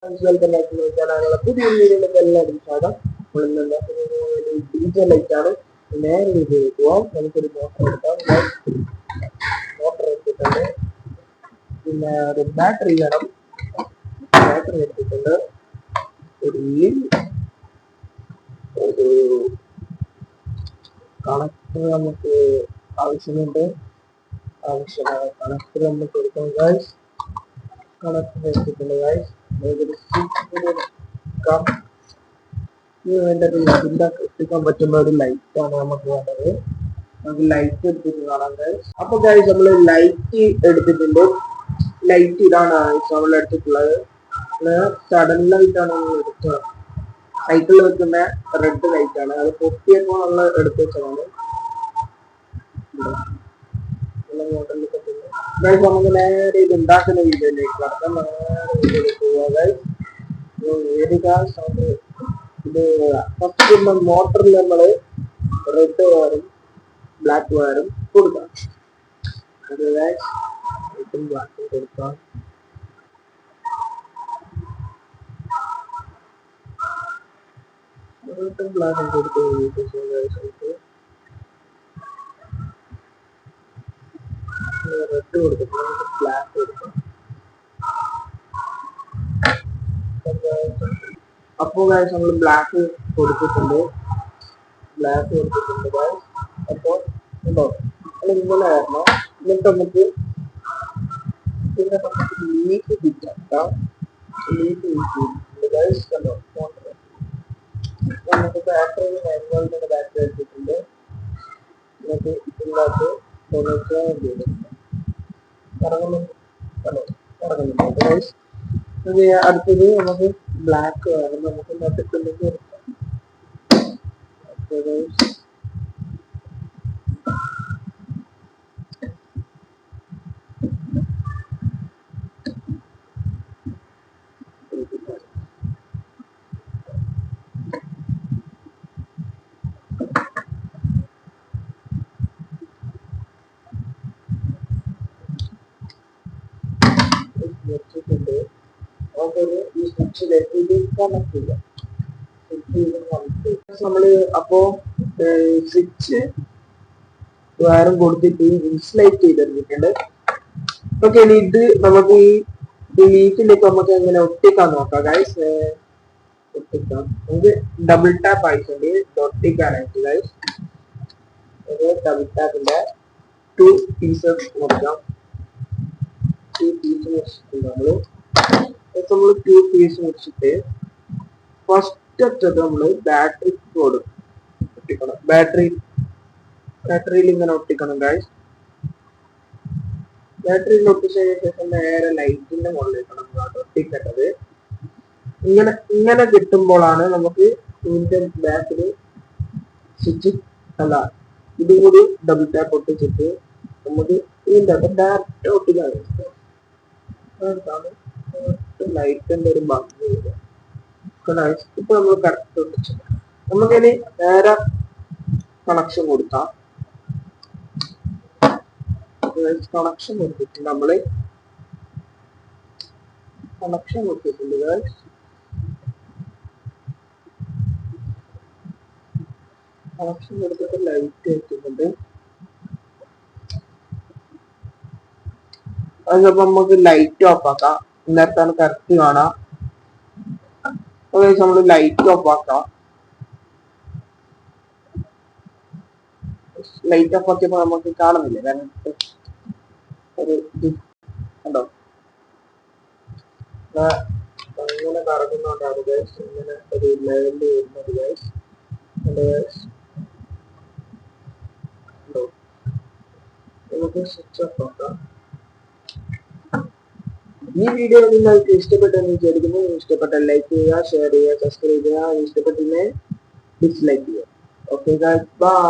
Welcome back to channel. പുതിയ വീഡിയോയിലേക്ക് എല്ലാവരും സ്വാഗതം. ഡീസൽ ലൈറ്റ് ആണ്. നേരെ വീഡിയോയിലേക്ക് പോവാം. നമുക്കൊരു മോട്ടർ എടുക്കാം. മോട്ടർ എടുത്തിട്ടുണ്ട്. പിന്നെ ഒരു ബാറ്ററി വേണം. ബാറ്ററി എടുത്തിട്ടുണ്ട്. ഒരു കണക്ടർ നമുക്ക് ആവശ്യമുണ്ട്. കണക്ടർ നമുക്ക് എടുക്കാം ഗൈസ്. കണക്ടർ എടുത്തിട്ടുണ്ട് ഗൈസ്. എത്തിക്കാൻ പറ്റുന്ന ഒരു ലൈറ്റ് ആണ് നമുക്ക് വേണ്ടത്. നമുക്ക് ലൈറ്റ് എടുത്തിട്ട് കാണാം ഗൈസ്. അപ്പൊ ഗൈസ് നമ്മള് ലൈറ്റ് എടുത്തിട്ടുണ്ട്. ലൈറ്റ് ഇതാണ് നമ്മൾ എടുത്തിട്ടുള്ളത്. സഡൻ ലൈറ്റ് ആണ് നമ്മൾ എടുത്തത്. സൈക്കിളിൽ വെക്കുന്ന റെഡ് ലൈറ്റ് ആണ്. അത് പൊട്ടിയപ്പോൾ നമ്മൾ എടുത്തു വെച്ചതാണ്. നമുക്ക് നേരെ ഇത് ഉണ്ടാക്കുന്ന വീഡിയോയിലേക്ക് കടക്കാം. ഇത് ഫസ്റ്റ് മോട്ടറിൽ നമ്മള് റെഡ് വയറും ബ്ലാക്ക് വയറും കൊടുക്കാം. റെഡും ബ്ലാക്കും കൊടുക്കാം. റെഡും ബ്ലാക്കും കൊടുത്ത് റെഡ് കൊടുത്തിട്ട് നമുക്ക് ബ്ലാക്ക് കൊടുക്കാം. അപ്പോൾ ഗൈസ് നമ്മൾ ബ്ലാക്ക് കൊടുത്തിട്ടുണ്ട്. ഗൈസ് അപ്പോൾ ഉണ്ടോ ഇങ്ങനെ വരണം. എന്നിട്ട് നമുക്ക് ലീഫ് ഫിറ്റാക്കാം. ഗൈസ് കണ്ടോ നമുക്ക് ബാറ്ററി 9 വോൾട്ടിന്റെ ബാറ്ററി എടുത്തിട്ടുണ്ട്. എന്നിട്ട് ഇതിനകത്ത് ഇറങ്ങുന്നുണ്ട് ഗൈസ്. അടുത്തത് നമുക്ക് ബ്ലാക്ക് വേണം. നമുക്ക് നട്ടിട്ടുണ്ടെങ്കിൽ എടുക്കാം. വെച്ചിട്ടുണ്ട്. ഈ സ്വിച്ചിലേക്ക് ഇത് കണക്ട് ചെയ്യാം. നമ്മള് അപ്പോ സ്വിച്ച് വയറും കൊടുത്തിട്ട് ഇൻസുലേറ്റ് ചെയ്തെടുത്തിട്ടുണ്ട്. ഓക്കെ, ഇനി ഇത് നമുക്ക് ഈ ലീഫിലേക്ക് നമുക്ക് എങ്ങനെ ഒട്ടിക്കാൻ നോക്കാം ഗൈസ്. ഒട്ടിക്കാം. നമുക്ക് ഡബിൾ ടാപ്പ് ആയിട്ടുണ്ട് ഒട്ടിക്കാനായിട്ട് ഗൈസ്. ഡബിൾ ടാപ്പിന്റെ 2 പീസസ് കൊടുക്കാം. 2 പീസ് മുറിച്ചിട്ടുണ്ട് നമ്മള്. നമ്മൾ 2 പീസ് മുറിച്ചിട്ട് ഫസ്റ്റ് അറ്റത്ത് നമ്മള് ബാറ്ററി കോഡ് ഒട്ടിക്കണം. ബാറ്ററിയിൽ ഇങ്ങനെ ഒട്ടിക്കണം ഗൈസ്. ബാറ്ററിയിൽ ഒട്ടിച്ചതിന് ശേഷം നേരെ ലൈറ്റിന്റെ മുകളിലേക്കാണ് നമ്മൾ ഒട്ടിക്കേണ്ടത്. ഇങ്ങനെ കിട്ടുമ്പോഴാണ് നമുക്ക് ഇതിന്റെ ബാക്കിൽ സ്വിച്ച് അല്ല ഇതും കൂടി ഡബിൾ ടാപ്പ് ഒട്ടിച്ചിട്ട് നമുക്ക് ഇതിന്റെ ഡയറക്റ്റ് ഒട്ടിക്കാൻ ലൈറ്റിന്റെ ഒരു ഭംഗി വരിക. ഇപ്പൊ നമ്മൾ കറക്റ്റ് ഒട്ടിച്ചു. നമുക്കിനി നേരെ കണക്ഷൻ കൊടുക്കാം. കണക്ഷൻ കൊടുത്തിട്ടുണ്ട്. നമ്മള് കണക്ഷൻ കൊടുത്തിട്ടുണ്ട് ഗൈസ്. കണക്ഷൻ കൊടുത്തിട്ട് ലൈറ്റ് വെച്ചിട്ടുണ്ട്. അതിപ്പോ നമുക്ക് ലൈറ്റ് ഓഫ് ആക്കാം. ഇന്നത്താണ് കറക്റ്റ് കാണാം. നമ്മള് ലൈറ്റ് ഓഫ് ആക്കാം. ലൈറ്റ് ഓഫ് ആക്കിയപ്പോ നമുക്ക് കാണുന്നില്ല. കാരണം ഒരു കണ്ടോ അങ്ങനെ കറങ്ങുന്നോണ്ടാണ് ഗൈസ് ഇങ്ങനെ ഒരു ലെവലിൽ വരുന്നത് ഗൈസ്. നമുക്ക് സ്വിച്ച് ഓഫ് ആക്കാം. ഈ വീഡിയോ നിങ്ങൾക്ക് ഇഷ്ടപ്പെട്ടെന്ന് വിചാരിക്കുന്നു. ഇഷ്ടപ്പെട്ടാൽ ലൈക്ക് ചെയ്യുക, ഷെയർ ചെയ്യുക, സബ്സ്ക്രൈബ് ചെയ്യുക. ഇഷ്ടപ്പെട്ടില്ലേ ഡിസ്ലൈക്ക് ചെയ്യുക. Okay guys, by.